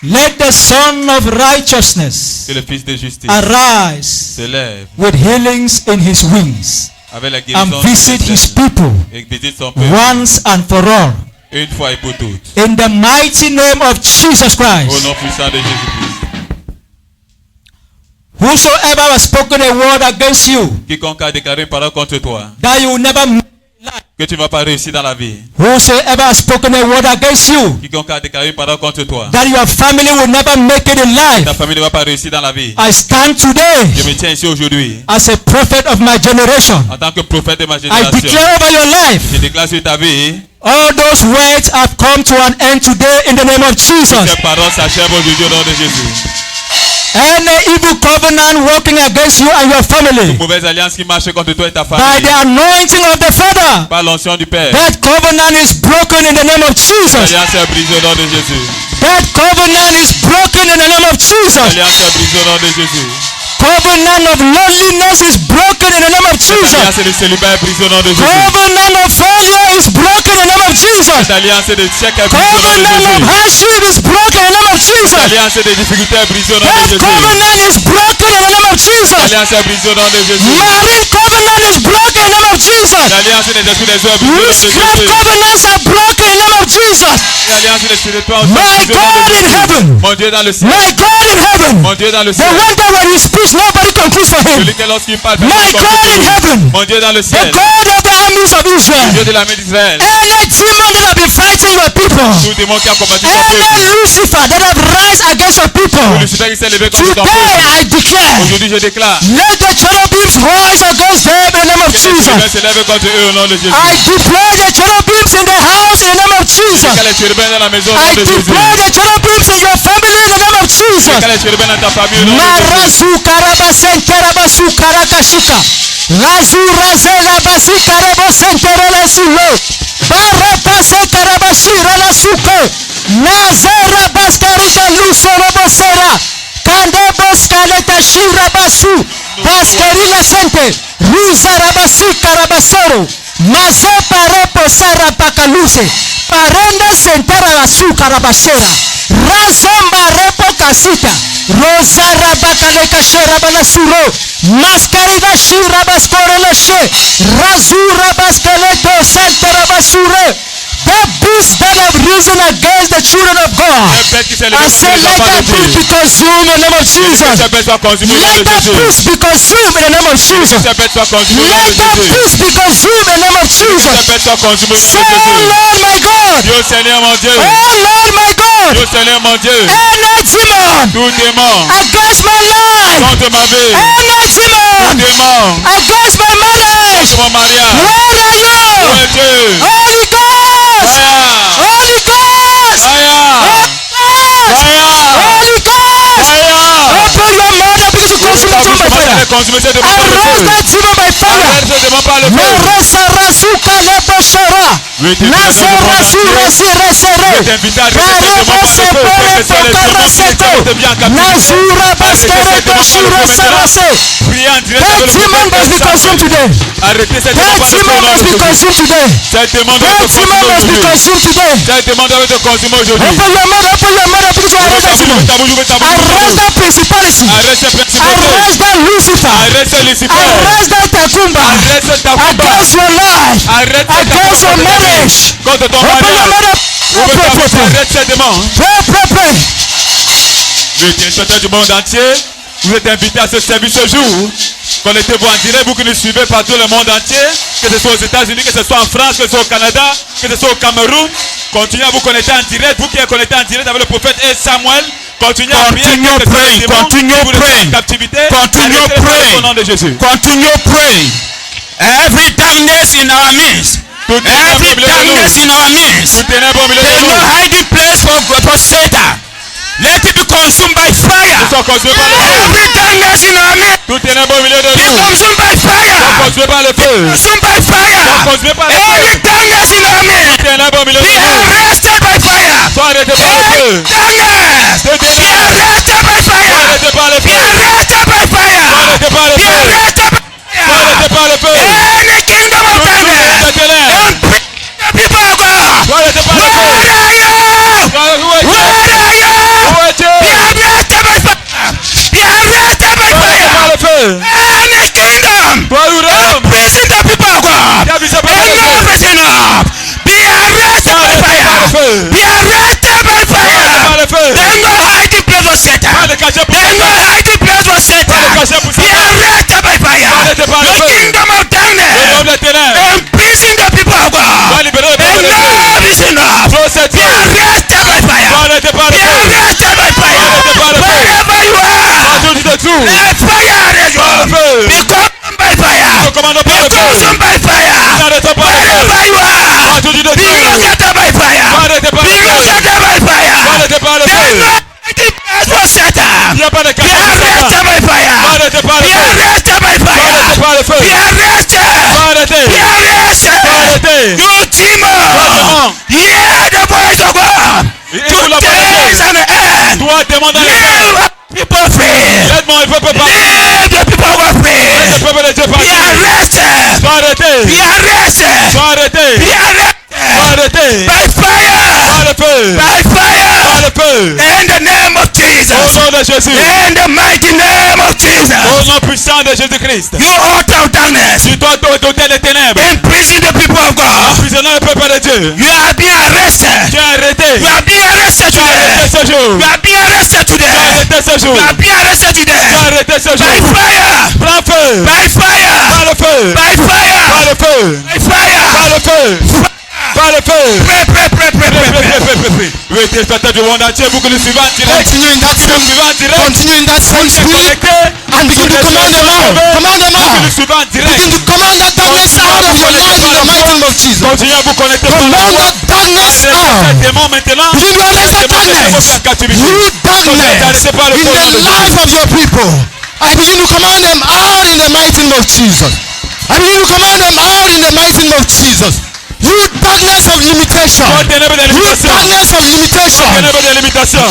Let the Son of Righteousness Que le Fils de justice arise se lève with healings in his wings avec la and guérison visit his people et visite son peuple once and for all. une fois et pour toutes. In the mighty name of Jesus Au Christ. nom puissant de Jésus-Christ. Whosoever has spoken a word against you, Quiconque a déclaré une parole contre toi, that you will never make in life. que tu ne vas pas réussir dans la vie. Whosoever has spoken a word against you, Quiconque a déclaré une parole contre toi, that your family will never make it in life. ta famille ne va pas réussir dans la vie. I stand today Je me tiens ici aujourd'hui as a prophet of my generation. en tant que prophète de ma I génération. declare over your life, Je déclare sur ta vie, all those words have come to an end today in the name of Jesus. ces paroles s'achèvent aujourd'hui au nom de Jésus. Any evil covenant working against you and your family, Mauvaise alliance qui marche contre toi et ta by famille, the anointing of the Father, par l'onction du Père, that covenant is broken in the name of Jesus. l'alliance est brisée au nom de Jésus. That covenant is broken in the name of Jesus. L'alliance est brisée au nom de Jésus. Covenant of loneliness is broken in the name of Jesus. L'alliance de célibat est brisée au nom de Jésus. Covenant of failure is broken in the name of Jesus. L'alliance de chèque est brisée au nom de Covenant of Jésus. hardship is broken in the name of Jesus. L'alliance de difficulté est brisée au nom de That Jésus. covenant is broken in the name of Jesus. L'alliance est brisée au nom de Jésus. Marine covenant is broken in the name of Jesus. L'alliance des esprits des eaux est brisée au nom de Witchcraft Jésus. covenants are broken in the name of Jesus. L'alliance des spirituels est My brisée au nom God de in Jésus. heaven. Mon Dieu dans le ciel. My God in heaven. Mon Dieu dans le The ciel. one that when he speaks nobody concludes for him. Celui qui lorsqu'il parle, My personne God in ne heaven. Mon Dieu dans le The ciel. God of the armies of Dieu Israel. de l'armée d'Israël. Any demon that have been fighting your people. Tout démon qui a combattu ton peuple. Any Lucifer that have rise against your people. Tout Lucifer qui s'est levé contre ton Today peuple. I declare, Aujourd'hui je déclare. let the cherubims rise against them in the name of Que les chérubins Jesus. se lèvent contre eux au nom de Jésus. I deploy the cherubims in the house in the name of Jesus. Que les chérubins dans la maison au nom I de Jésus. deploy the cherubims in your family in the name of Jesus. Que les chérubins dans ta famille au nom de Jésus. Marasu karabasen karabasu karakashika. Razu razela basi karabasen terelasulo. Barapase karabashira lasuko. Nazera baskarika lusoro bosera. Kande boskaleta shira basu. Baskerila sente. Ruza rabasi karabasoro. Maze parepo sara pakaluse. Parenda sentera lasu karabashera. Razomba repo kasita. Rosa rabakale kashera balasuro. Maskarida shira baskore leshe. Razura baskeleto sentera basure. The beast that have risen against the children of God. I say let that beast be consumed in the name of Jesus. Let that beast be consumed in the name of Jesus. Let that beast be consumed in the name of Jesus. Say, oh Lord my God. Dieu Seigneur mon Dieu. Oh Lord my God. Dieu Seigneur mon Dieu. Any demon Tout démon against my life. contre ma vie. Any Tout demon démon against my marriage. contre mon mariage. Where are you? Où es-tu? Holy Ghost. Fire! Holy Ghost. Fire! Holy Ghost. Open your mouth and begin to consume the demon by fire. Arrest that demon by fire. Marasa rasuka lepo shara. Nazera sura sira sere. Barebo sepere pokara seto. Nazura baskere to shura sarase. That demon must be consumed today. Arrêtez cette That demande demon must be consumed today. Cette demande doit That être demon consumée must be aujourd'hui. consumed today. Cette demande doit être consumée aujourd'hui. Open your mouth and begin to arrest that demon. Arrest that principality. Arrête cette principauté. Arrest that Lucifer. Arrête ce Lucifer. Arrest that Takumba. Arrête ce Takumba. Against your life. Arrête ce Against your Takumba. marriage. Contre ton Open your mariage. mouth and pray. Arrête cette demande. Pray. Le téléspectateur du monde entier, vous êtes invités à ce service ce jour. Connectez-vous en direct, vous qui nous suivez partout le monde entier, que ce soit aux États-Unis, que ce soit en France, que ce soit au Canada, que ce soit au Cameroun. Continuez à vous connecter en direct. Vous qui êtes connectés en direct avec le prophète et Samuel, continuez à prier. Continue praying. Au nom de Jésus. Continue praying. Every darkness in our midst. Every darkness in our midst. There is no hiding place for Satan. Let it be consumed by fire. Every darkness in our midst. Tout ténèbre au milieu de Be nous. consumed by fire. Consumé par le feu. Consumed by fire. Consumé par le feu. Every darkness in our midst. Ténèbre au milieu Be de nous. arrested by fire. Sois arrêté par le feu. Darkness. Be arrested by fire. Arrêté par le Be feu. arrested by fire. Arrêté par le Be feu. arrested by Arrêté par le feu. any kingdom of darkness. Des ténèbres. And bring the people of God. Arrêté par le Where feu. are you? Où es-tu? Where are you? Où es-tu? feu. There's no hiding place for Satan. Pas de cachet pour There's no Satan. hiding place for Satan. cachet pour Be Satan. arrested by fire. Arrêtez par le The feu. kingdom of Le darkness. royaume des ténèbres. Imprison the people of Va God. libérer le peuple de Dieu. Enough is enough. Trop c'est Be trop. arrested by fire. Arrêtez par le Be feu. arrested by fire. Arrêtez par le feu. Wherever you are. Partout du dessous. Let fire arrest you. Par le feu. Be consumed by fire. Nous commandons par le Be feu. consumed by fire. Arrêtez par le feu. Wherever you are. Partout du Be dessous. located by fire. Arrêtez par Be le feu. located by fire. Arrêtez par le There's feu. no hiding place for Satan. Il n'y a pas de Be cachet pour arrested Satan. by fire. Arrêtez par le Be feu. arrested by Arrêtez fire. par le feu. Be arrested. Arrêtez. Be arrested. Arrêtez. You demon. Démon. Hear the voice of God. Écoute la voix de Today is Dieu. an end. Toi, demande à Leave l'éternel. people free. Aide-moi, il peut pas parler. Leave the people of God free. Le peuple de Dieu Be parle. arrested. Sois arrêté. Be arrested. Sois arrêté. Be arrested. Sois arrêté. By fire. Par le feu. By Par fire. le feu. In the name of Au Jesus. nom de Jésus. In the mighty name of Au Jesus. nom puissant de Jésus-Christ. You altar of darkness. Tu dois t'ôter les ténèbres. Imprison the people of God. Emprisonnant le peuple de Dieu. You are being arrested. Tu es arrêté. You are being arrested Tu es arrêté today. ce jour. You are being arrested Tu es today. arrêté ce jour. You are being arrested Tu es today. arrêté ce By jour. fire. Prends feu. By fire. Par le feu. By Par fire. le feu. By fire. Par le feu. Par le feu. Pray, pray, pray, pray, pray, pray. Oui, téléspectateurs du monde entier, vous que nous suivons en direct. Continue in that Vous same, nous suivez en direct. continue in that same spirit Connecté. and begin to command them out. Command them Vous out. nous suivez en direct. Begin to command that darkness out of your life in the mighty name of Jesus. Continuez à vous connecter par Command la that darkness foi. out. Arrêtez démon maintenant. Begin to arrest that darkness. You darkness in the life of your people. I begin to command them out in the mighty name of Jesus. I begin to command them out in the mighty name of Jesus. You darkness of limitation. Toi, ténèbres de You limitation. darkness of limitation. Ténèbres de limitation.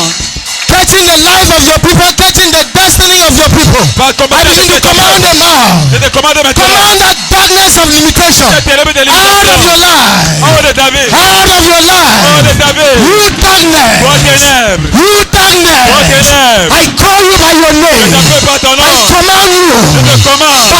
Catching the life of your people, catching the destiny of your people. Par I combattre begin to cette command them out. Je te commande maintenant. Command that darkness of limitation Ténèbres de out of limitation. your life. Oh de David. Out of your Oh life. de David. You Toi darkness. ténèbres. You Toi darkness. ténèbres. I call you by your Je name. t'appelle par ton I nom. command you Je te commande.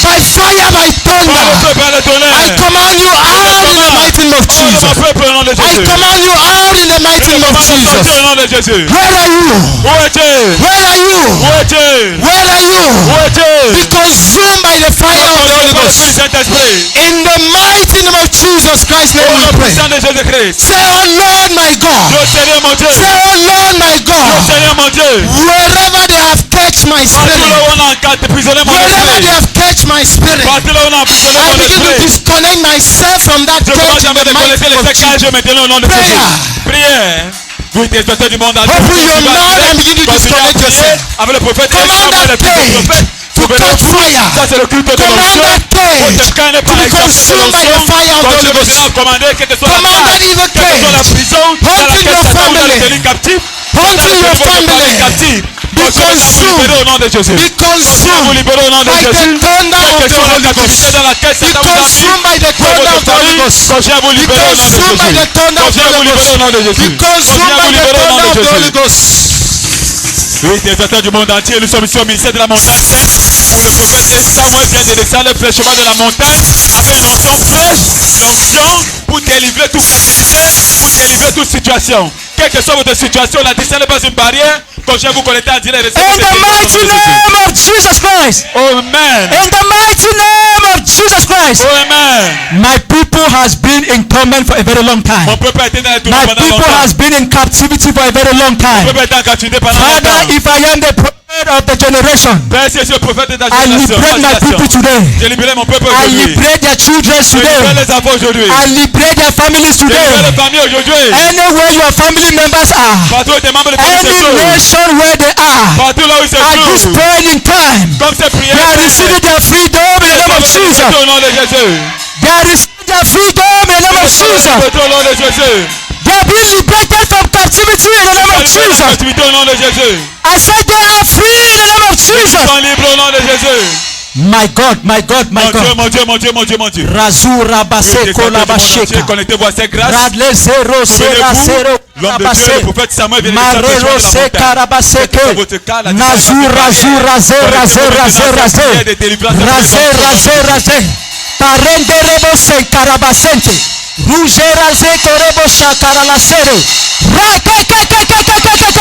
by fire, by Par le thunder. feu, par le I tonnerre. command you out in the mighty name of Oh de mon Jesus. peuple au nom de I Jésus. command you out in the mighty name of Commande Jesus. sortir au nom de Jésus. Where are you? Où es-tu? Where are you? Où es-tu? Where are Où you? es-tu? Be consumed by the fire of the Holy Ghost. Saint-Esprit. In the mighty name of Jesus Christ's Au name nom we pray. puissant de Jésus-Christ. Say, oh Lord my God. Dieu Seigneur mon Dieu. Say, oh Lord my Dieu God. Seigneur mon Dieu. Wherever they have touched my Partout là spirit. où on a emprisonné mon Wherever esprit. they have touched my spirit. Partout là où on a emprisonné I mon begin to esprit. disconnect myself from that Je commence church à in me the mighty déconnecter name les of sécages Jesus. maintenant au nom de Prayer. Jésus. Prière. Oui, téléspectateurs du monde entier. Open your mouth and begin to Continuez à disconnect prier yourself. avec le prophète. Command Avec that le prophète. cage to catch fire. Ça c'est le culte de Command l'onction. that cage Votre cœur n'est to pas be exempté de consumed by the l'onction. fire of the Holy Continuez Ghost. maintenant à commander, quelle que soit la Command place, that evil quelle que soit la cage. prison, dans Haunting laquelle your Satan vous a family. tenu captif. Haunting your family. Captif. Be Continuez à vous consumed. libérer au nom de Jésus. Be Continuez à vous consumed libérer au nom de by the Jésus. thunder Quelle of que the soit la Holy captivité Ghost. dans laquelle Be Satan vous a mis. consumed by the Pour thunder votre of the Holy famille, Ghost. continuez à vous Be libérer au nom de consumed by Jésus. the thunder of the Continuez à vous Holy libérer au nom de Ghost. Jésus. Be consumed Continuez à by vous the libérer au nom thunder de of the Holy Jésus. Ghost. Oui, téléspectateurs du monde entier, nous sommes ici au ministère de la montagne sainte, où le prophète Samuel vient de descendre fraîchement de la montagne avec une onction fraîche, l'onction pour délivrer toute captivité, pour délivrer toute situation. Quelle que soit votre situation, la distance n'est pas une barrière. Quand je vous connecter en direct, recevez In cette the bénédiction mighty au nom de Jésus. name of Jesus Christ. Amen. In the mighty name of Jesus Christ. Amen. My people has been in torment for a very long time. Mon peuple a été dans les tourments My pendant people longtemps. has been in captivity for a very long Mon time. peuple a été en captivité pendant Father, longtemps. if I am the prophet of the generation, Père, si je suis le prophète de ta I liberate my people génération, today. j'ai libéré mon peuple I aujourd'hui. liberate their children Je libère today. les enfants aujourd'hui. I liberate their families Je libère today. les familles aujourd'hui. Anywhere your family members are, Partout où tes membres de famille se any trouvent. nation where they are, Partout là où ils se at this trouvent. point in time, Comme ces they prières. are receiving their freedom in the name of Jesus. Au nom de Jésus. They are receiving their freedom in the name of Jesus. Au nom de Jésus. They are being liberated from captivity in the name of Jesus. Activité au nom de Jésus. I said they are free in the name of Ils Jesus. sont libres au nom de Jésus. My God, my God, my Mon Dieu, God. mon Dieu, mon Dieu, mon Dieu, mon Dieu. Razura baseko la basheka. Connectez-vous à ces grâces. Radle zero sera zero L'homme de Dieu, le prophète Samuel vient de descendre Marero fraîchement de se la montagne. karabaseke. Votre cas, la Nazura zura zera zera zera zera. Razera zera ze. Parende rebo se karabasente. Rugera ze korebo shakara la sere. Ra ke ke ke ke ke ke ke.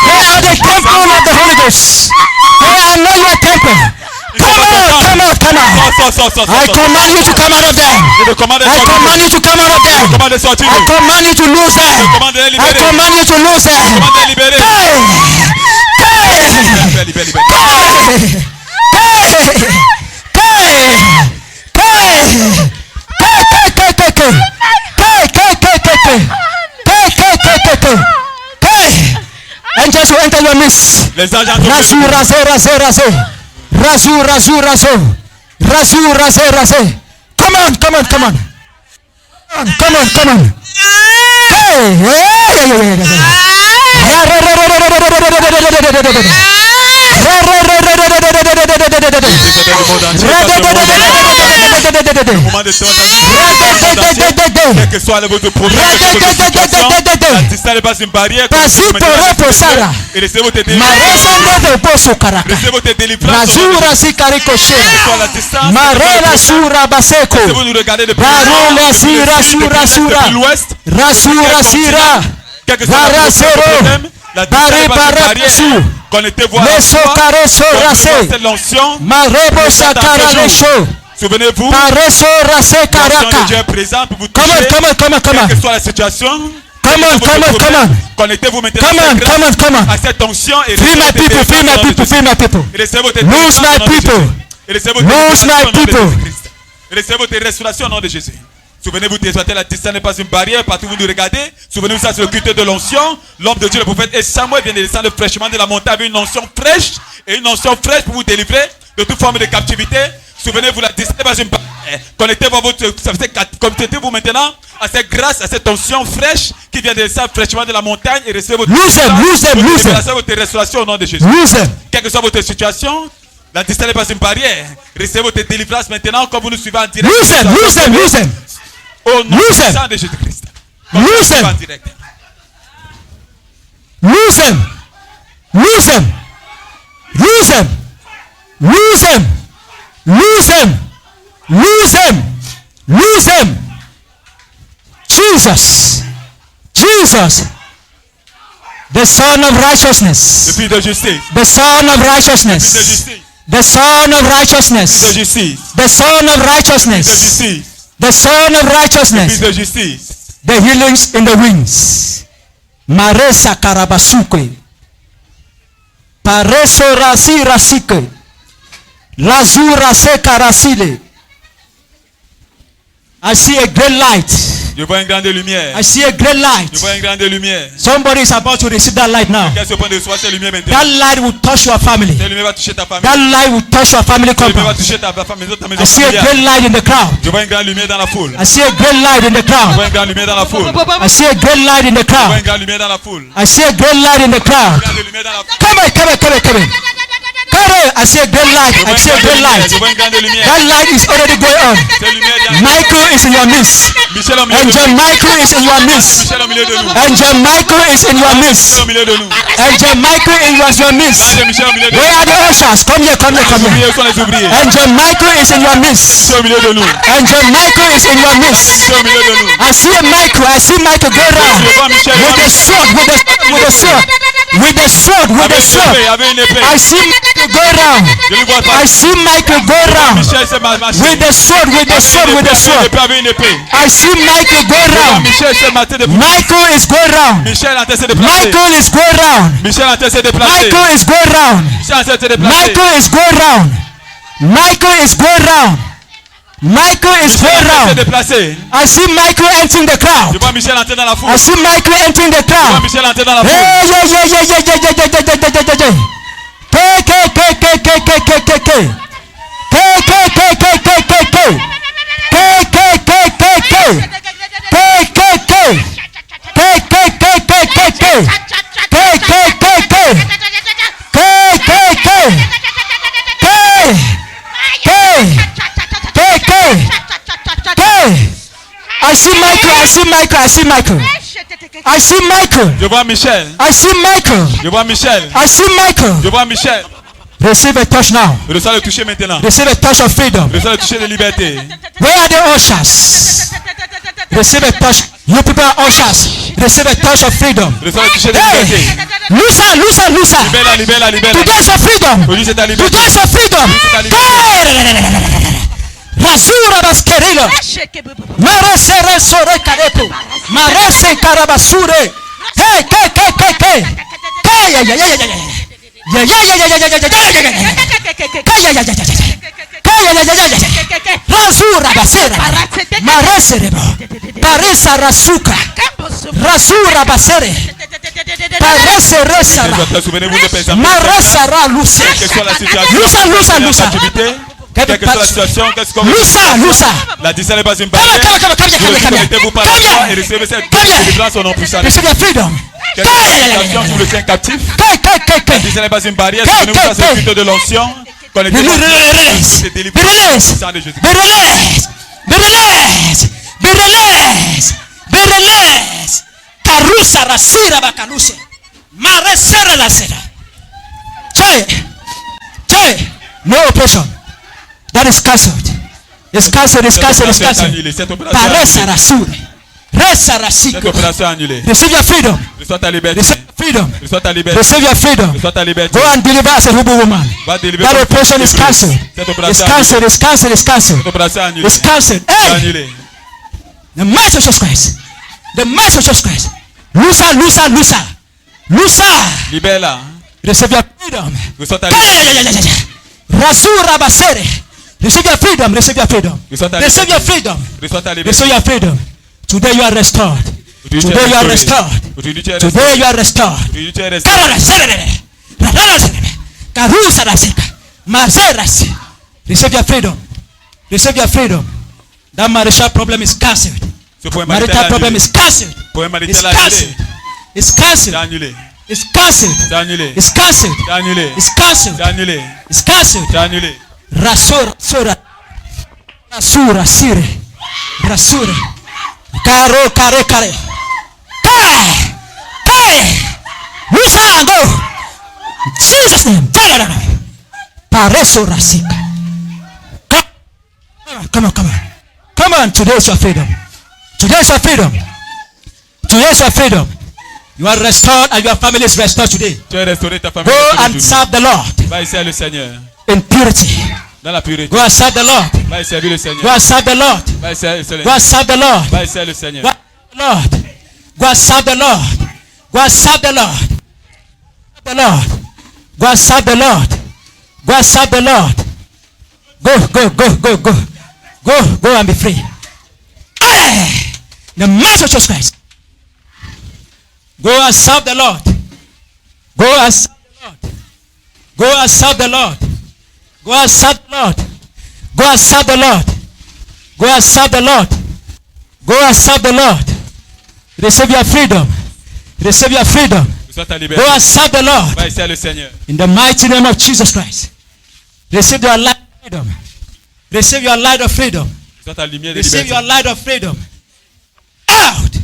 They are the temple of the Holy Ghost. They are not your temple. Come out. I command you to come out of them. I command you to come out of them. I command you to lose them. I command you to lose them. Angels will enter your midst. Razu. Come on. Quel que soit votre problème, la distance n'est pas une barrière. Et laissez votre délivrance. Laissez votre délivrance. La distance. Laissez-vous nous regarder de plus l'ouest. Quel que soit votre problème, la distance n'est pas une barrière. Connectez-vous à cette l'onction. Souvenez-vous, l'onction de Dieu est présente pour vous toucher. Quelle que soit la situation, connectez-vous maintenant à cette onction et free my people. Lose my people. Et recevez votre restauration au nom de Jésus. Souvenez-vous, la distance n'est pas une barrière. Partout où vous nous regardez, souvenez-vous, ça c'est le culte de l'onction. L'homme de Dieu, le prophète, et Samuel vient de descendre fraîchement de la montagne avec une onction fraîche. Et une onction fraîche pour vous délivrer de toute forme de captivité. Souvenez-vous, la distance n'est pas une barrière. Connectez-vous maintenant à cette grâce, à cette onction fraîche qui vient de descendre fraîchement de la montagne et recevez votre restauration au nom de Jésus. Quelle que soit votre situation, la distance n'est pas une barrière. Recevez votre délivrance maintenant comme vous nous suivez en direct. Au nom de Jésus-Christ. Jesus, the Son of Righteousness. Le Fils de justice. The Son of Righteousness. The Son of Righteousness. The Son of Righteousness. The Son of Righteousness. The healings in the wings. Maresa karabasuke. Pareso rasi rasike. Lazura se karasile. I see a great light. Je vois une grande lumière. I see a great light. Je vois une grande lumière. Somebody is about to receive that light now. That light will touch your family. That light will touch your family compound. I see a great light in the crowd. Je vois une grande lumière dans la foule. I see a great light in the crowd. Je vois une grande lumière dans la foule. I see a great light in the Je vois crowd. une grande lumière dans la foule. I see a great light in the crowd. Come on. I see a great light. I see a great light. That light is already going on. Michael is in your midst. Angel Michael is in your midst. Angel Michael is in your midst. Angel Michael in your midst. L'ange Michel au milieu de Where nous. are the ushers? Come here. Les ouvriers, où sont les ouvriers? Angel Michael is in your midst. Michel au milieu de nous. Angel Michael is in your midst. Michel au milieu de nous. I see a Michael. I see Michael go round Je vois Michel with the sword, with the sword, with the sword, with the sword. avec une épée. I see Michael go round. Je lui vois I pas. see Michael go round Michel c'est marché. with the sword, with the sword, with the sword. Avec une épée. I see Michael go round. Michel c'est maté de Michael is go round. Michel en train de se déplacer. Michael is go round. Michel en train de se déplacer. Michael is go round. Michel en train de se déplacer. Michael is go round. Michael is go round. Michael is go Michel en train de se round. déplacer. I see Michael entering the crowd. Je vois Michel entrer dans la foule. I see Michael entering the Je vois crowd. Michel entrer dans la foule. Hey, I see Michael, I see Michael, I see Michael. I see Michael. Je vois Michel. I see Michael. Je vois Michel. I see Michael. Je vois Michel. Receive a touch now. Reçois le toucher maintenant. Receive a touch of freedom. Reçois le toucher de liberté. Where are the ushers? Receive a touch. You people are ushers. Receive a touch of freedom. Reçois le toucher de Hey! liberté. Lusa, Lusa, Lusa. Libère-la, libère-la, libère-la. Today's your freedom. Aujourd'hui c'est ta liberté. Today's your freedom. Rasura baskerilo. Marese resore kareto. Marese karabasure. Hey, hey. Hey, yeah. Rasura basera. Mareserebo. Paresa rasuka. Rasura basere. Parese resara. Souvenez-vous de personnes. Marasara luce. Quelle que soit la situation, Lusa. activité, quelle que soit la situation, qu'est-ce qu'on Lusa. la distance n'est pas une barrière. Connectez-vous par la foi et recevez cette délivrance au nom puissant. Receive your freedom. Quelle que soit la situation qui vous le tient captif, la distance n'est pas une barrière. Souvenez-vous de ce culte de l'onction. Connectez-vous à cette délivrance au sang de Jésus. Be released. Karusa rasira bakaluse. Maresera rasera. Chai. No oppression. That is cancelled. It's cancelled. Paresa rasure. Resa rasiko. Cette opération annulée. Receive your freedom. Reçois ta liberté. Receive your freedom. Reçois ta liberté. Receive your freedom. Reçois ta liberté. Go and deliver as a Hebrew woman. Va délivrer. That oppression is cancelled. Cette It's opération cancelled. It's cancelled. It's cancelled. Cette opération annulée. It's cancelled. Hey! Annulée. The might of Jesus Christ. The might of Jesus Christ. Lusa. Libère-la. Receive your freedom. Reçois ta liberté. Rasura basere. Receive your freedom. Receive your freedom. Reçois ta Receive your liberté. freedom. Reçois ta liberté. Receive your freedom. Today you are restored. Today you are restored. Aujourd'hui tu es Today you are restored. Aujourd'hui tu es restauré. Receive your freedom. Receive your freedom. That marital problem is cancelled. Ce point Marital problem marital is cancelled. Point It's marital cancelled. annulé. It's C'est cancelled. annulé. It's cancelled. C'est annulé. It's cancelled. C'est annulé. It's cancelled. C'est annulé. It's cancelled. C'est annulé. Rasura. Sire. Rasura. Kare. Hey! Lusa, go! Jesus name. Pareso rasika. Come on. Today's your freedom. You are restored and your family is restored today. Tu es restauré, ta famille. Go and serve the Lord Va y servir le Seigneur. in purity. Dans la pureté. Go and serve the Lord. Va y servir le Seigneur. Go and serve the Lord. Va y servir le Seigneur. Go and serve the Lord. Va y servir le Seigneur. Go and serve the Lord. Go and serve the Lord. Go and serve the Lord. Go and serve the Lord. Go and be free. Hey! The master of Jesus Christ. Go and serve the Lord. Go and serve the Lord. Go and serve the Lord. Go and serve the Lord. Go and serve the Lord. Go and serve the Lord. Receive your freedom. Receive your freedom. Reçois ta Go liberté. and serve the Lord. Va y servir le Seigneur. In the mighty name of Jesus Christ. Receive your light of freedom. Receive your light of freedom. Reçois ta lumière de Receive liberté. your light of freedom. Out.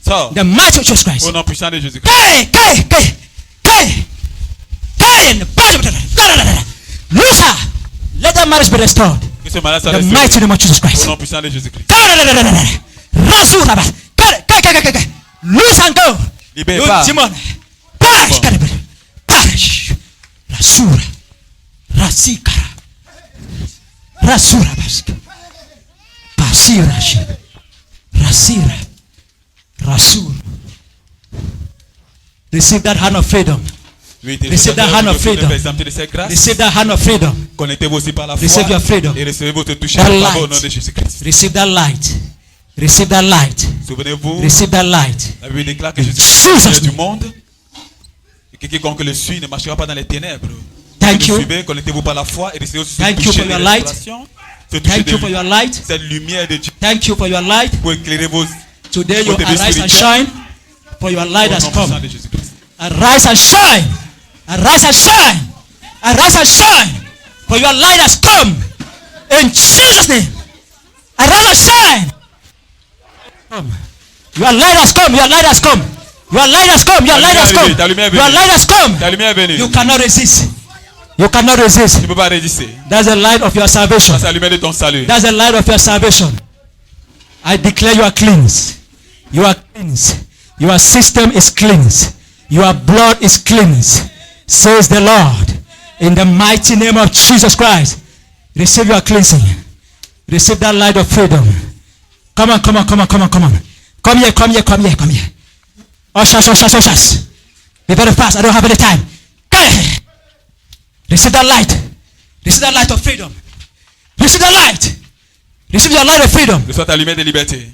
Sors. The mighty of Jesus Christ. Au nom puissant de Jésus-Christ. Loose her. Let that marriage be restored. Que ce mariage soit The restauré. mighty name of Jesus Au Christ. nom puissant de Jésus-Christ. Loose and go. Libère You pas. demon. Perish. Perish. Rasura. Rasikara. Rasura bask. Pasirash. Rasira. Rasur. Receive that hand of freedom. Receive that hand of freedom. Receive that hand of freedom. Connectez-vous aussi par la foi. Receive your freedom. Et recevez votre toucher That de faveur au nom light. de Jésus-Christ. Receive that light. Receive that light. Souvenez-vous, Receive that light. la Bible déclare que Jésus-Christ est la lumière du monde. Et que quiconque le suit ne marchera pas dans les ténèbres. Thank you. Suivez, connectez-vous par la foi et recevez aussi ce Thank you toucher for de your light. restauration. Ce toucher Thank you for de your light. cette lumière de Dieu Thank you for your light. pour éclairer vos Today you Côté arise and spirituel. shine. For your light au has nom puissant come. de Jésus-Christ. Arise and shine. Arise and shine. Arise and shine. For your light has come. In Jesus' name. Arise and shine. Come. Your light has come. Your light has come. Your light has come. Your light has come. Ta lumière est Your venue. light has come. Ta lumière est venue. You cannot resist. You cannot resist. Tu ne peux pas résister. That's the light of your salvation. C'est la lumière de ton salut. That's the light of your salvation. I declare you are cleansed. You are cleansed. Your system is cleansed. Your blood is cleansed. Says the Lord. In the mighty name of Jesus Christ. Receive your cleansing. Receive that light of freedom. Come on, come on, come on, come on, come on. Come here, come here, come here, come here. Ushers, ushers, ushers. Be very fast. I don't have any time. Receive that light. Receive that light of freedom. Receive that light. Receive your light of freedom. Reçois ta lumière de liberté.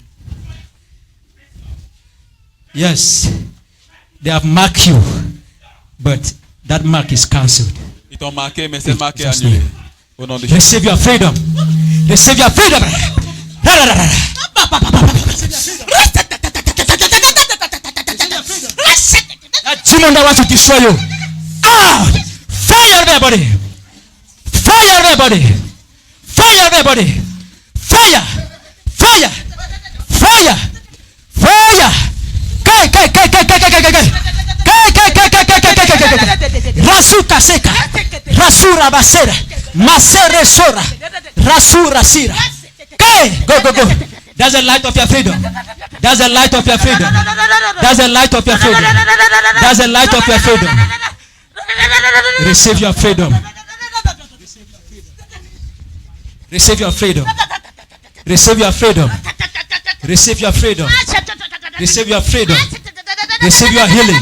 Yes. They have marked you. But that mark is cancelled. Ils t'ont marqué, mais cette marque est Jesus' annulée. name. Au nom de Jésus. Receive your freedom. Receive your freedom. That demon that wants to destroy you. Out! Fire everybody! Fire everybody! Fire everybody! Fire! Fire! Fire! Fire! Rasuka seka. Rasura basera. Masere sora. Rasura sira. Go, go, go. That's the light of your freedom. That's the light of your freedom. That's the light of your freedom. That's the light of your freedom. Receive your freedom. Receive your freedom. Receive your freedom. Receive your freedom. Receive your freedom. Receive your healing.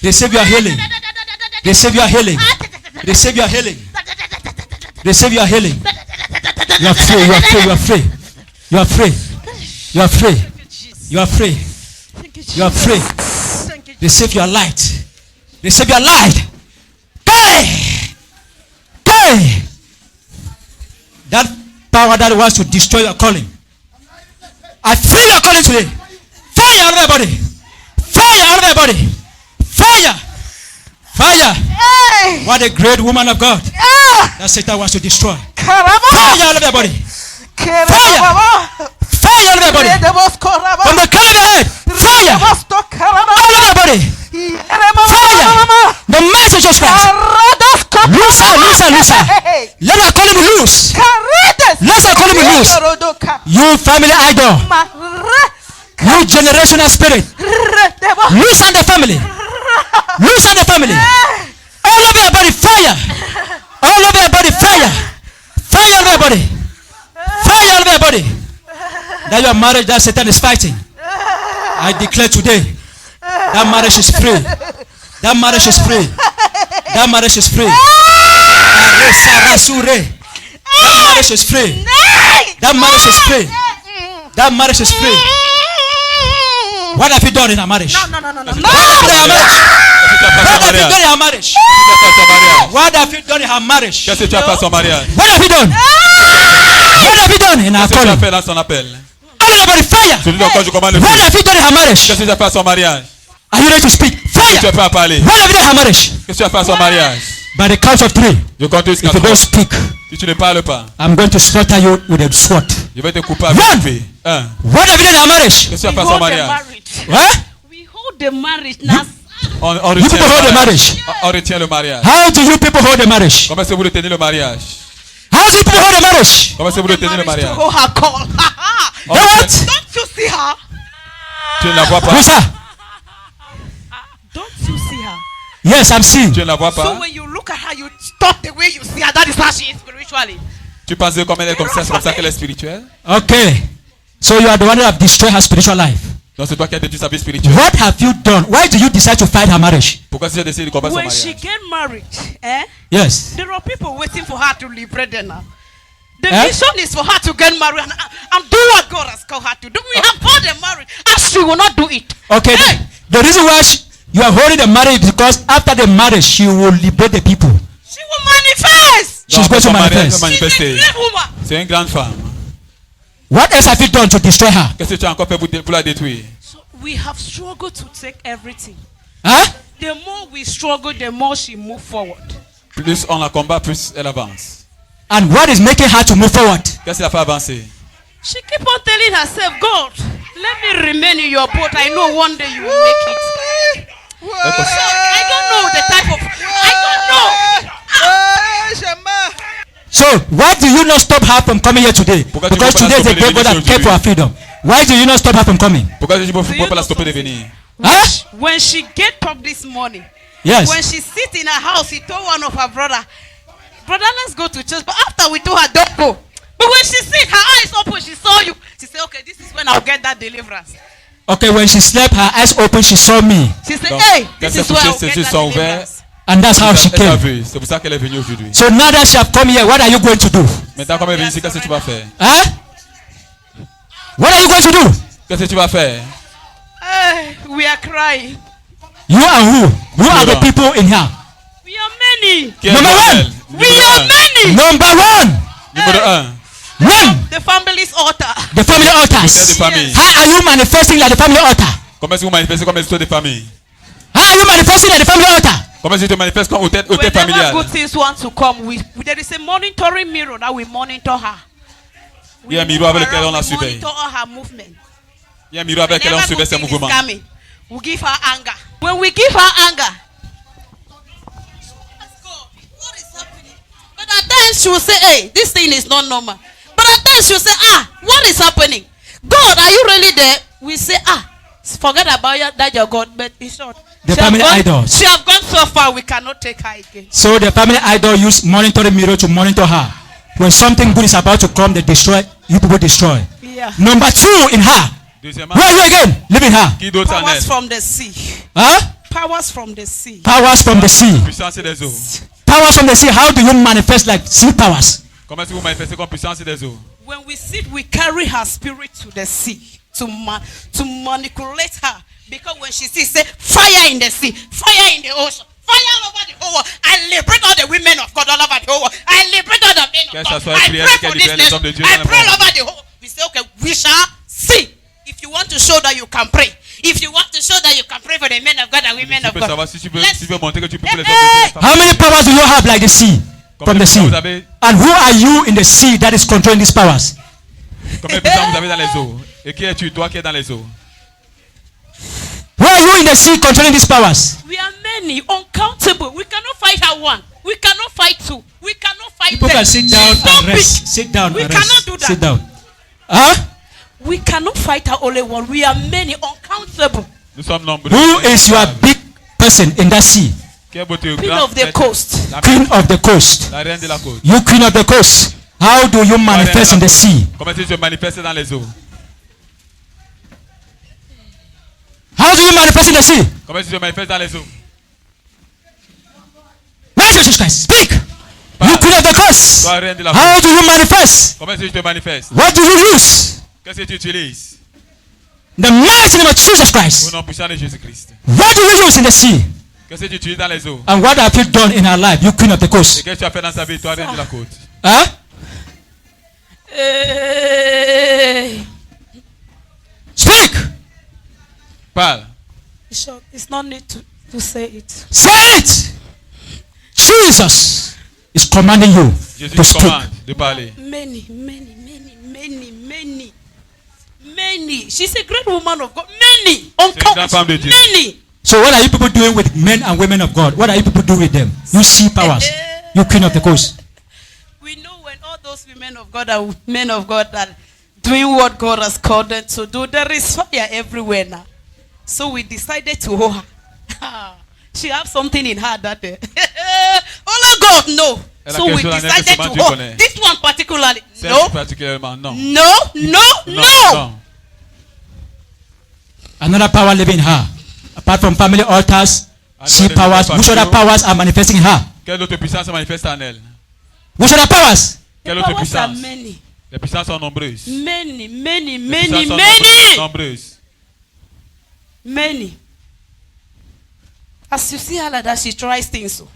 Receive your healing. Receive your healing. Receive your healing. Receive your healing. You are free. You are free. You are free. You are free. You are free. You are free. You are free. Receive your light. Receive your light. Hey! Hey! That power that wants to destroy your calling. I feel your calling today. Fire on everybody. Fire on everybody. Fire. Fire. Hey! What a great woman of God. Ah! That Satan wants to destroy. Caramba! Fire on everybody. Caramba! Fire on everybody. From the crown of your head. Fire. All everybody. Fire. The message of Christ. Loose her, loose her, loose her. Let her calling be loose. Let her calling be loose. You family idol. You generational spirit. Loose on the family. Loose on the family. All over your body, fire. All over your body, fire. Fire all over your body. Fire all over your body. That your marriage that Satan is fighting. I declare today, that marriage is free. That marriage is free. That marriage is free. That marriage is free. That marriage is free. That marriage is free. What have you done in our marriage? No. What have you done in her marriage? Qu'est-ce que tu as fait à son mariage? What have you done? What have you done in our Qu'est-ce que tu as calling? fait dans son appel? All everybody fire. Celui dont je commande le What feu. have you done in her marriage? Qu'est-ce que tu as fait à son mariage? Are you ready to speak? Qu'est-ce que tu Fire. as fait à parler? What have you done in her marriage? Qu'est-ce que tu as fait à son mariage? By the count of 3. Je compte jusqu'à If you 3. don't speak, Si tu ne parles pas, I'm going to slaughter you with a sword. je Je vais te couper avec One. épée. Un. What have you done in our marriage? Qu'est-ce que tu as We fait à son hold the mariage? marriage. Huh? We hold the marriage. Now, On You retient people hold the le marriage. mariage. On retient le mariage. How do you people hold the marriage? Comment est-ce que vous retenez le mariage? How do you people hold the marriage? Comment est-ce que vous retenez le to mariage? hold her call. On The retient- what? Don't you see her? Tu ne la vois pas. Who's that? Don't you see her? Yes, I'm seeing. Tu ne la vois So pas. when you look at her, you stop the way you see her. That is how she is spiritually. Tu penses que comme elle est comme ça, c'est comme ça qu'elle est spirituelle? Okay. So you are the one that have destroyed her spiritual life. Donc c'est toi qui as détruit sa vie spirituelle. What have you done? Why do you decide to fight her marriage? Pourquoi tu as décidé de combattre son When she mariage? get married, Yes. there are people waiting for her to liberate them now. The Eh? mission is for her to get married and do what God has called her to do. We have called them married, and she will not do it. Okay. Hey! The reason why you are holding the marriage is because after the marriage she will liberate the people. She will manifest. She's Donc, going to son mariage manifest. va She's a manifester. great woman. C'est une grande femme. What else have you done to destroy her? Qu'est-ce que tu as encore fait pour la détruire? So we have struggled to take everything. Huh? The more we struggle, the more she move forward. Plus on la combat, plus elle avance. And what is making her to move forward? Qu'est-ce qui la fait avancer? She keep on telling herself, God, let me remain in your boat. I know one day you will make it. So I don't know the type of. I don't know. So why do you not stop her from coming here today? Pourquoi tu Because peux pas today is a stopper day God les has kept for her freedom. Why do you not stop her from coming? Pourquoi je ne Do peux you pas la know stopper de something? venir? Huh? When she get up this morning, Yes. when she sit in her house, she told one of her brother, let's go to church. But after we told her, don't go. But when she sit, her eyes open, she saw you. She said, okay, this is when I'll get that deliverance. Okay, when she slept, her eyes open, she saw me. She said, Donc, hey, quand this ses is where I'll ses get yeux that sont ouverts, deliverance. And that's how she elle a came. vu. C'est pour ça qu'elle est venue aujourd'hui. So now that she have come here, what are you going to do? Maintenant, comme elle est venue ici, qu'est-ce que tu vas faire? Huh? What are you going to do? Qu'est-ce que tu vas faire? Hey, we are crying. You and who? Who are the Hold on. people in here? We are many. Qui est Number Noël? one. We Numéro are un. many. Number one. Numéro 1. One. The family's altar. The family Chef de altars. famille. How are you manifesting like the family altar? Comment est-ce que vous manifestez comme histoire de famille? How are you manifesting like the family altar? Comment est-ce que tu te manifestes comme hôtel Whenever familial? good things want to come, there is a monitoring mirror that we monitor her. Il y a un miroir avec lequel on la We surveille. monitor all her movement. Il y a un miroir avec lequel on Whenever surveille good ses thing is mouvements. coming, we give her anger. When we give her anger, ask God, what is happening? But at times she will say, hey, this thing is not normal. But at times she will say, what is happening? God, are you really there? We say, forget about that your God, but it's short. The family idols. She have gone so far, we cannot take her again. So the family idol use monitoring mirror to monitor her. When something good is about to come, they destroy. You people destroy. Yeah. Number two in her. Deuxièmement, Where are you again? Live in her. qui d'autre en Powers elle? from the sea. Huh? Powers from the sea. Powers from the sea. Puissance des eaux. Powers from the sea. How do you manifest like sea powers? Comment est-ce que vous manifestez comme puissance des eaux? When we sit, we carry her spirit to the sea to manipulate her. Because when she sees, say, fire in the sea, fire in the ocean, fire all over the whole world. I liberate all the women of God all over the whole world. I liberate all the men Que of ça God. soit I prière pray qu'elle for libère this les hommes de nation. Dieu I dans le pray all monde. over the whole. We say, okay, we shall see. If you want to show that you can pray, if you want to show that you can pray for the men of God and women Tu of peux God, savoir si tu veux montrer que tu peux Hey, les hommes de Dieu, les femmes. How many powers do you have like the sea? From the sea. Vous avez, And who are you in the sea that is controlling these powers? combien de puissance vous avez dans les eaux? Et qui es-tu, toi qui es dans les eaux? Who are you in the sea controlling these powers? we are many, uncountable. We cannot fight her one. We cannot fight two. We cannot fight People ten. can sit down She's so and rest. big. Sit down We and rest. cannot do that. Sit down. Huh? We cannot fight her only one. We are many, uncountable. Nous sommes nombreux. Who is your big person in that sea? Qui est votre Queen grand of the maître? coast. La, Queen of the coast. la reine de la côte. You queen of the coast. How do you manifest in the sea? Comment est-ce que tu manifestes dans les eaux? How do you manifest in the sea? Comment est-ce que tu manifestes dans les eaux? Where's Jesus Christ? Speak. You queen of the coast. Toi, reine de la How côte. do you manifest? Comment est-ce que tu te manifestes? What do you use? Qu'est-ce que tu utilises? The mighty name of Jesus Au Christ. nom puissant de Jésus-Christ. What do you use in the sea? Qu'est-ce que tu utilises dans les eaux? And what have you done in our life, you queen of the Et coast? qu'est-ce que tu as fait dans sa vie, toi, reine de la côte? Huh? Hey. Speak. Parle. It's not need to say it. Say it. Jesus is commanding you Jésus to te speak. commande de parler. Many, many, many, Many. She's a great woman of God. Many. Many. So what are you people doing with men and women of God? What are you people doing with them? You see powers. You queen of the coast. We know when all those women of God are men of God are doing what God has called them to do, there is fire everywhere now. So we decided to hold her. She has something in her that day. Only God no. So we decided to hold this one particularly. No. Another power living in her. Apart from family altars, she powers. Which other powers are manifesting in her? Quelle autre puissance se manifeste en elle? Which other powers? Quelle autre puissance? Les puissances sont nombreuses. Many. As you see her like that, she tries things. So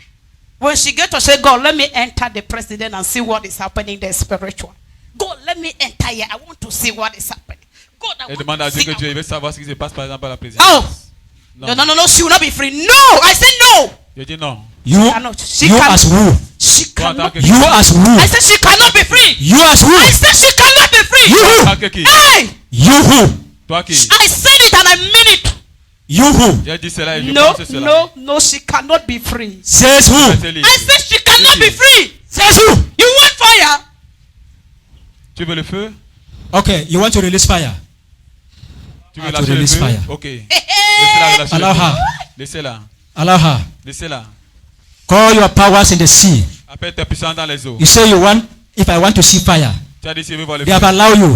when she gets to say, God, let me enter the president and see what is happening there spiritual. God, let me enter here. I want to see what is happening. God, I demande à Dieu que tu veux savoir ce qui se passe par exemple à la présidence. Oh! No, she will not be free. No! I said no! Je dis non. You as who? She cannot. You as who? I said she cannot be free. You as who? I said she cannot be free. You who? Hey! You who? Toi qui? I said it and I mean it. You who? J'ai dit cela et je pense cela. No, she cannot be free. Says who? I said she cannot be free. Says who? You want fire? Tu veux le feu? Okay, you want to release fire. Tu veux lâcher le feu? Fire. Ok. Allow her. Laissez-la. Allow her. Laissez-la. Call your powers in the sea. Appelle tes puissances dans les eaux. You say you want, if I want to see fire, Tu as dit si vous voulez le they feu. have allowed you.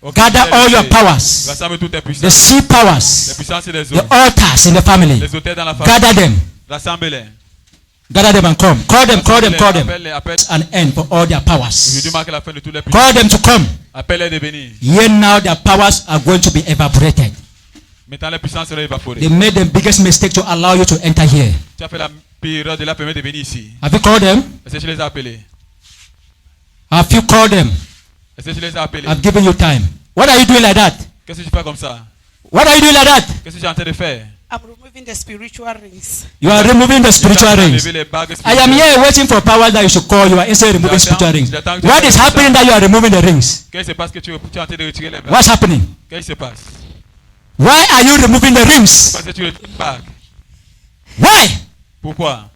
Okay, Gather all your powers. Rassemble toutes tes The puissances. sea Les powers. puissances des eaux. The altars in the family. Les autels dans la famille. Gather them. Rassemble-les. Gather them and come. Call them. Appelle-les. An end for all their powers. Aujourd'hui marque la fin de toutes les puissances. Call them to come. Appelle-les de venir. Here now their powers are going to be evaporated. Maintenant les puissances seront évaporées. They made the biggest mistake to allow you to enter here. Tu as fait la pire erreur de la permettre de venir ici. Have you called them? Est-ce que tu les as appelés? Have you called them? Est-ce que tu les as appelés? I've given you time. What are you doing like that? Qu'est-ce que tu fais comme ça? What are you doing like that? Qu'est-ce que tu es en train de faire? I'm removing the spiritual rings. You are removing the spiritual rings. Les bagues I am here waiting for power that you should call. You are instead removing spiritual rings. What is happening that you are removing the rings? Qu'est-ce qui se passe que tu es en train de retirer les bagues? What's happening? Qu'est-ce qui se passe? Why are you removing the rings? Parce que tu retires les bagues. Why? Pourquoi?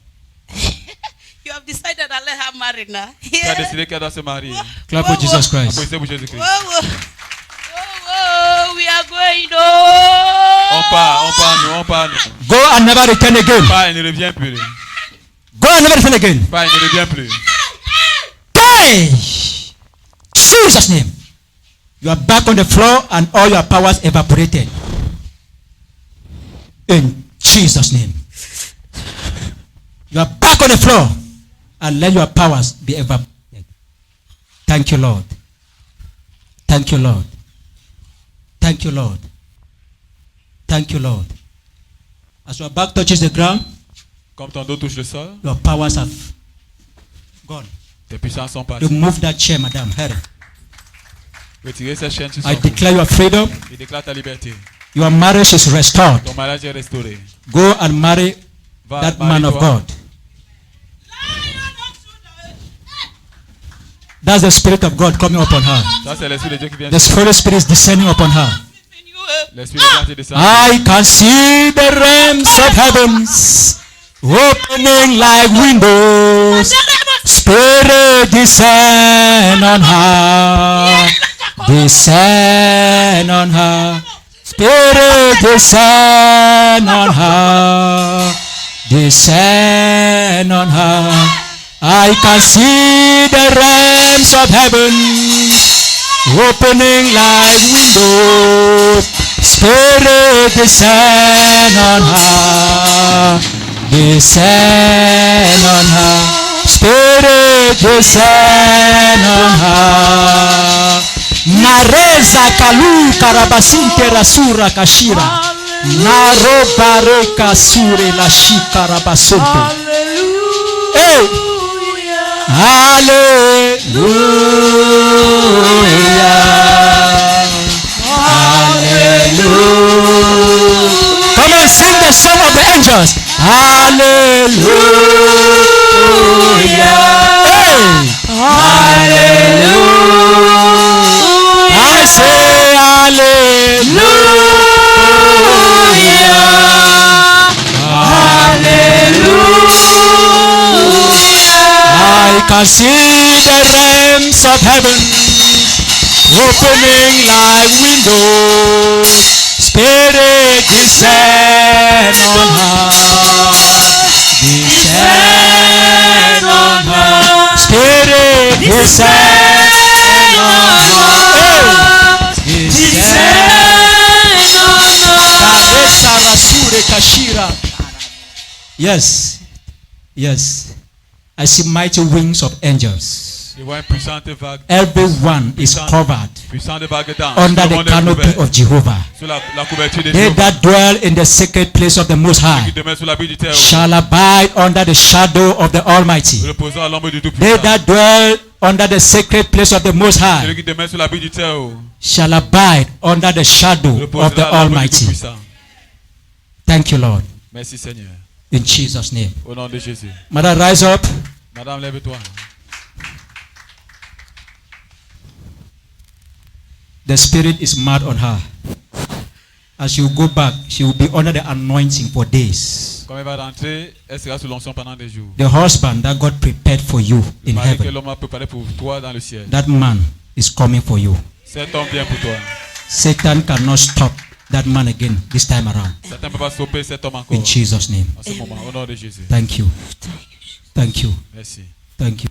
You have decided to let her marry now. Tu as décidé qu'elle doit se marier. Clap for Jesus Christ. Applaudissez pour Jésus-Christ. We are going On part. Go and never return again. Pas, il ne revient plus. Go and never return again. Pas, il ne revient plus. Die! Jesus' name. You are back on the floor and all your powers evaporated. In Jesus' name. You are back on the floor and let your powers be evaporated. Thank you, Lord. Thank you, Lord. Thank you, Lord. Thank you, Lord. As your back touches the ground, Comme ton dos touche le sol, your powers have gone. tes puissances sont parties. Remove that chair, madam. Hurry. Retirez ces chaînes sur I son cou. declare your freedom. Il déclare ta liberté. Your marriage is restored. Ton mariage est restauré. Go and marry Va, that man of marie-toi. God. That's the Spirit of God coming upon her. Ça, c'est l'esprit de Dieu qui vient. The Spirit is descending upon her. L'esprit de Dieu descend. I can see the realms of heavens opening like windows. Spirit descend on her. Descend on her. Spirit descend on her. Descend on her. I can see the realms of heaven opening like windows. Spirit descend on her. Descend on her. Spirit descend on her. Nareza kalu karabasinte rasura kashira. Narobare kasure la shikarabasunte. Hey! Hallelujah. Hallelujah. Come and sing the song of the angels. Hallelujah. Hey. Hallelujah. say hallelujah. I can see the realms of heaven opening like windows. Spirit descend on her. Descend on her. Spirit descend on her. Descend on her. Yes. Yes. I see mighty wings of angels. Everyone is covered under the canopy of Jehovah. They that dwell in the sacred place of the Most High shall abide under the shadow of the Almighty. They that dwell under the sacred place of the Most High shall abide under the shadow of the Almighty. Thank you, Lord. In Jesus' name. Mother, rise up. Madame, lève-toi. The Spirit is mad on her. As you go back, she will be under the anointing for days. Quand elle va rentrer, elle sera sous l'onction pendant des jours. The husband that God prepared for you in heaven, que l'homme a préparé pour toi dans le ciel. That man is coming for you. Cet homme vient pour toi. Satan cannot stop that man again this time around. Satan peut pas stopper cet homme encore. In Jesus' name. En ce moment, au nom de Jésus. Thank you. Thank you. Merci. Thank you.